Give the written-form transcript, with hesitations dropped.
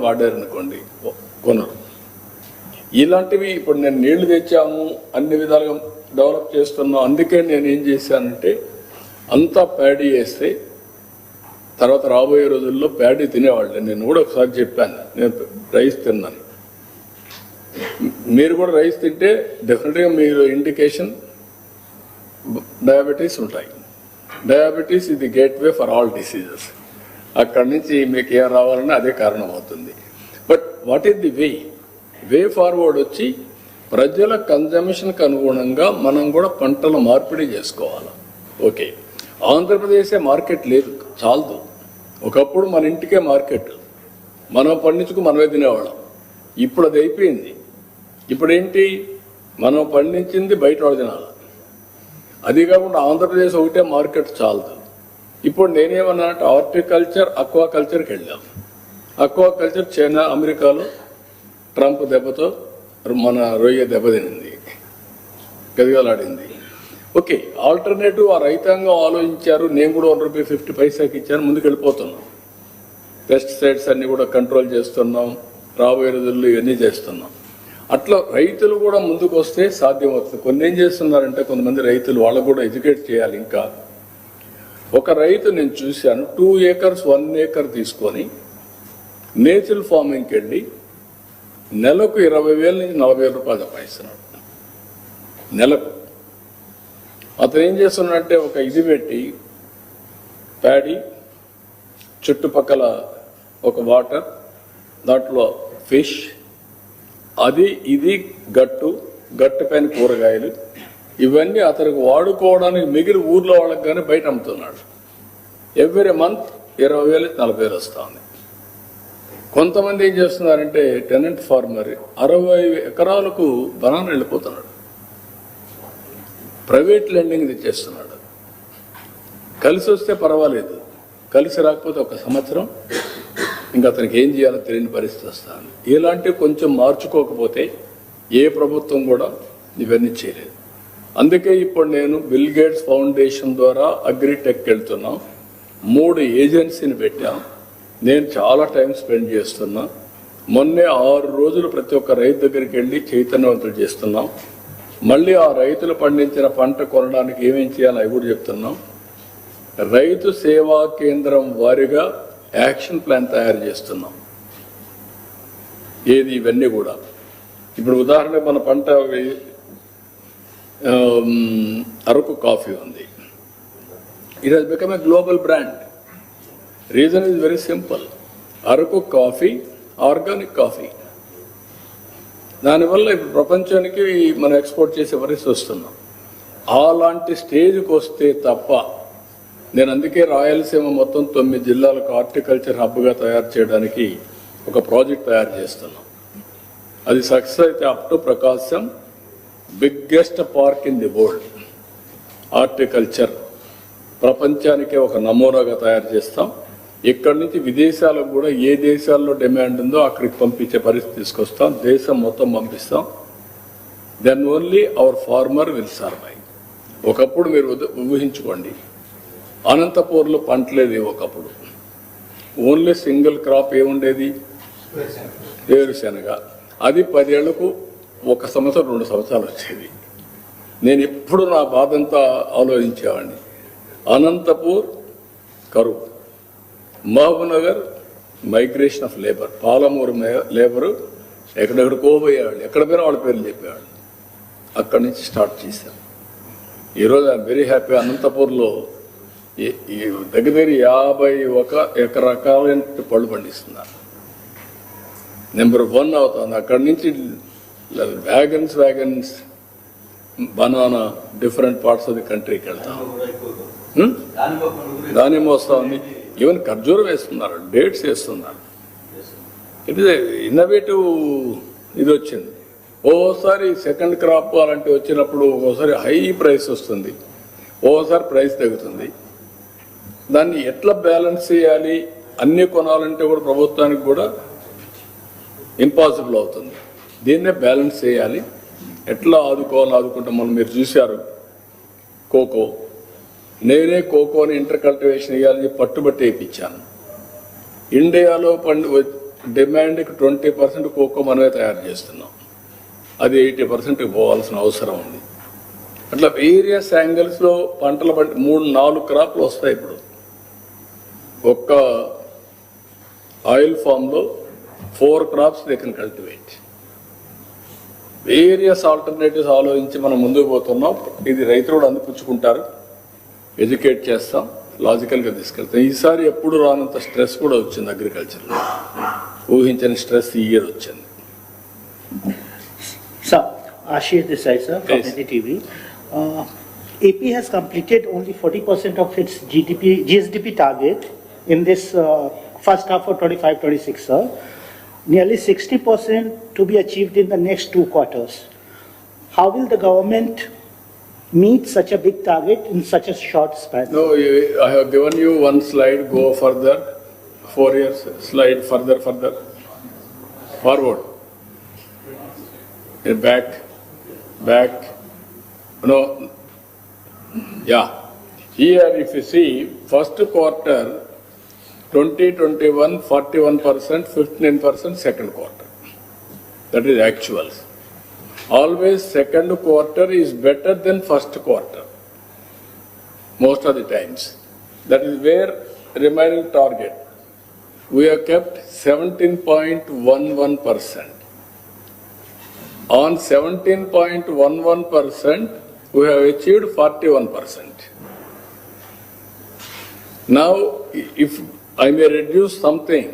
వాడారనుకోండి కొనరు. ఇలాంటివి ఇప్పుడు నేను నీళ్లు తెచ్చాము, అన్ని విధాలుగా డెవలప్ చేస్తున్నాం. అందుకే నేను ఏం చేశానంటే అంతా ప్యాడీ వేస్తే తర్వాత రాబోయే రోజుల్లో ప్యాడీ తినేవాళ్ళు. నేను కూడా ఒకసారి చెప్పాను, నేను రైస్ తిన్నాను. మీరు కూడా రైస్ తింటే డెఫినెట్గా మీరు ఇండికేషన్ డయాబెటీస్ ఉంటాయి. డయాబెటీస్ ఇది గేట్వే ఫర్ ఆల్ డిసీజెస్. అక్కడి నుంచి మీకు ఏం రావాలన్నా అదే కారణం అవుతుంది. But what is the way forward వచ్చి ప్రజల కన్జంప్షన్కి అనుగుణంగా మనం కూడా పంటల మార్పిడి చేసుకోవాలి. ఓకే, ఆంధ్రప్రదేశే మార్కెట్ లేదు, చాలదు. ఒకప్పుడు మన ఇంటికే మార్కెట్, మనం పండించుకు మనమే తినేవాళ్ళం. ఇప్పుడు అది అయిపోయింది. ఇప్పుడు ఏంటి, మనం పండించింది బయట వాడు తినాలి. అది కాకుండా ఆంధ్రప్రదేశ్ ఒకటే మార్కెట్ చాలదు. ఇప్పుడు నేనేమన్నానంటే హార్టికల్చర్, అక్వాకల్చర్కి వెళ్ళాం. అక్వాకల్చర్ చైనా, అమెరికాలో ట్రంప్ దెబ్బతో మన రొయ్య దెబ్బతినింది, గదిగలాడింది. ఓకే, ఆల్టర్నేటివ్ ఆ రైతాంగం ఆలోచించారు. నేను కూడా ₹1.50 ఇచ్చాను, ముందుకు వెళ్ళిపోతున్నాం. పెస్టిసైడ్స్ అన్ని కూడా కంట్రోల్ చేస్తున్నాం, రాబోయే రోజుల్లో ఇవన్నీ చేస్తున్నాం. అట్లా రైతులు కూడా ముందుకు వస్తే సాధ్యమవుతుంది. కొన్ని ఏం చేస్తున్నారంటే కొంతమంది రైతులు, వాళ్ళకు కూడా ఎడ్యుకేట్ చేయాలి. ఇంకా ఒక రైతు నేను చూశాను, 2 acres 1 acre తీసుకొని నేచురల్ ఫార్మింగ్కి వెళ్ళి నెలకు 20,000 నుంచి 40,000 రూపాయలు సంపాదిస్తున్నాడు నెలకు. అతను ఏం చేస్తున్నాడంటే ఒక ఇది పెట్టి ప్యాడీ, చుట్టుపక్కల ఒక వాటర్, దాంట్లో ఫిష్, అది ఇది గట్టు పైన కూరగాయలు, ఇవన్నీ అతనికి వాడుకోవడానికి మిగిలిన ఊర్లో వాళ్ళకి కానీ బయట అమ్ముతున్నాడు. ఎవ్రీ మంత్ 20,000 40,000 వస్తుంది. కొంతమంది ఏం చేస్తున్నారంటే టెనెంట్ ఫార్మర్ 60 ఎకరాలకు బనానా వెళ్ళిపోతున్నాడు, ప్రైవేట్ లెండింగ్ తెచ్చేస్తున్నాడు. కలిసి వస్తే పర్వాలేదు, కలిసి రాకపోతే 1 సంవత్సరం ఇంకా అతనికి ఏం చేయాలో తెలియని పరిస్థితి వస్తాను. ఇలాంటివి కొంచెం మార్చుకోకపోతే ఏ ప్రభుత్వం కూడా ఇవన్నీ చేయలేదు. అందుకే ఇప్పుడు నేను బిల్ గేట్స్ ఫౌండేషన్ ద్వారా అగ్రిటెక్ వెళ్తున్నాం. 3 ఏజెన్సీని పెట్టాం. నేను చాలా టైం స్పెండ్ చేస్తున్నా. మొన్నే 6 రోజులు ప్రతి ఒక్క రైతు దగ్గరికి వెళ్ళి చైతన్యవంతులు చేస్తున్నాం. మళ్ళీ ఆ రైతులు పండించిన పంట కొనడానికి ఏమేం చేయాలో అవి కూడా చెప్తున్నాం. రైతు సేవా కేంద్రం వారిగా యాక్షన్ ప్లాన్ తయారు చేస్తున్నాం. ఏది ఇవన్నీ కూడా ఇప్పుడు ఉదాహరణకు మన పంట అరకు కాఫీ ఉంది. It has become a global brand. Reason is very simple. Araku coffee organic coffee. దానివల్ల ఇప్పుడు ప్రపంచానికి మనం ఎక్స్పోర్ట్ చేసే పరిస్థితి వస్తున్నాం. అలాంటి స్టేజ్కి వస్తే తప్ప నేను అందుకే రాయలసీమ మొత్తం 9 జిల్లాలకు హార్టికల్చర్ హబ్గా తయారు చేయడానికి ఒక ప్రాజెక్ట్ తయారు చేస్తున్నాం. అది సక్సెస్ అయితే up to Prakasam biggest park in the world. Horticulture ప్రపంచానికే ఒక నమూనాగా తయారు చేస్తాం. ఇక్కడి నుంచి విదేశాలకు కూడా ఏ దేశాల్లో డిమాండ్ ఉందో అక్కడికి పంపించే పరిస్థితి తీసుకొస్తాం. దేశం మొత్తం పంపిస్తాం. Then only our farmer will survive. ఒకప్పుడు మీరు ఊహించుకోండి, అనంతపూర్లో పంటలేదు. ఒకప్పుడు ఓన్లీ సింగిల్ క్రాప్ ఏముండేది, వేరుశెనగ. అది 10 ఏళ్లకు 1 సంవత్సరం 2 సంవత్సరాలు వచ్చేది. నేను ఎప్పుడు నా బాధంతా ఆలోచించేవాడిని. అనంతపూర్ కరువు, Mahabubnagar migration of labour, Palamuru labour ఎక్కడెక్కడికో పోయేవాళ్ళు, ఎక్కడ పోయినా వాళ్ళ పేర్లు చెప్పేవాళ్ళు. అక్కడి నుంచి స్టార్ట్ చేశాం. ఈరోజు ఐఎమ్ వెరీ హ్యాపీ. అనంతపూర్లో దగ్గర 51 రకాలైన పళ్ళు పండిస్తున్నారు. నెంబర్ 1 అవుతుంది. అక్కడి నుంచి wagons banana different parts of the కంట్రీకి వెళ్తాం. దానిమ్మ వస్తూ ఉంది. ఈవెన్ ఖర్జూరం వేస్తున్నారు, డేట్స్ వేస్తున్నారు. It is innovative. ఇది వచ్చింది. ఓసారి సెకండ్ క్రాప్ అలాంటివి వచ్చినప్పుడు ఓసారి హై ప్రైస్ వస్తుంది, ఓసారి ప్రైస్ తగ్గుతుంది. దాన్ని ఎట్లా బ్యాలెన్స్ చేయాలి, అన్నీ కొనాలంటే కూడా ప్రభుత్వానికి కూడా ఇంపాసిబుల్ అవుతుంది. దీన్నే బ్యాలెన్స్ చేయాలి. ఎట్లా ఆదుకుంటాం మనం. మీరు చూశారు కోకో, నేనే కోకోని ఇంటర్ కల్టివేషన్ ఇవ్వాలని పట్టుబట్టి వేయించాను. ఇండియాలో డిమాండ్కి 20% కోకో మనమే తయారు చేస్తున్నాం. అది 80% పోవాల్సిన అవసరం ఉంది. అట్లా వేరియస్ యాంగిల్స్లో పంటలు 3-4 క్రాప్లు వస్తాయి. ఇప్పుడు ఒక్క ఆయిల్ ఫామ్లో 4 crops they can cultivate. Various alternatives ఆలోచించి మనం ముందుకు పోతున్నాం. ఇది రైతులు కూడా అందిపుచ్చుకుంటారు, ఎడ్యుకేట్ చేస్తాం, లాజికల్గా తీసుకెళ్తాం. ఈసారి ఎప్పుడు రానంత స్ట్రెస్ కూడా వచ్చింది అగ్రికల్చర్లో. ఊహించని స్ట్రెస్ ఈ ఇయర్ వచ్చింది. Sir, Ashish Desai, sir, from Yes. NDTV. AP has completed only 40% of its GSDP target in this first half of 25-26, sir. Nearly 60% to be achieved in the next 2 quarters. How will the government meet such a big target in such a short span? No, I have given you one slide. Go further, 4 years slide further, forward, back. No, yeah. Here, if you see, first quarter 2021 41%, 15% second quarter. That is actuals. Always second quarter is better than first quarter. Most of the times. That is where remaining target. We have kept 17.11%. On 17.11%, we have achieved 41%. Now, if I may reduce something,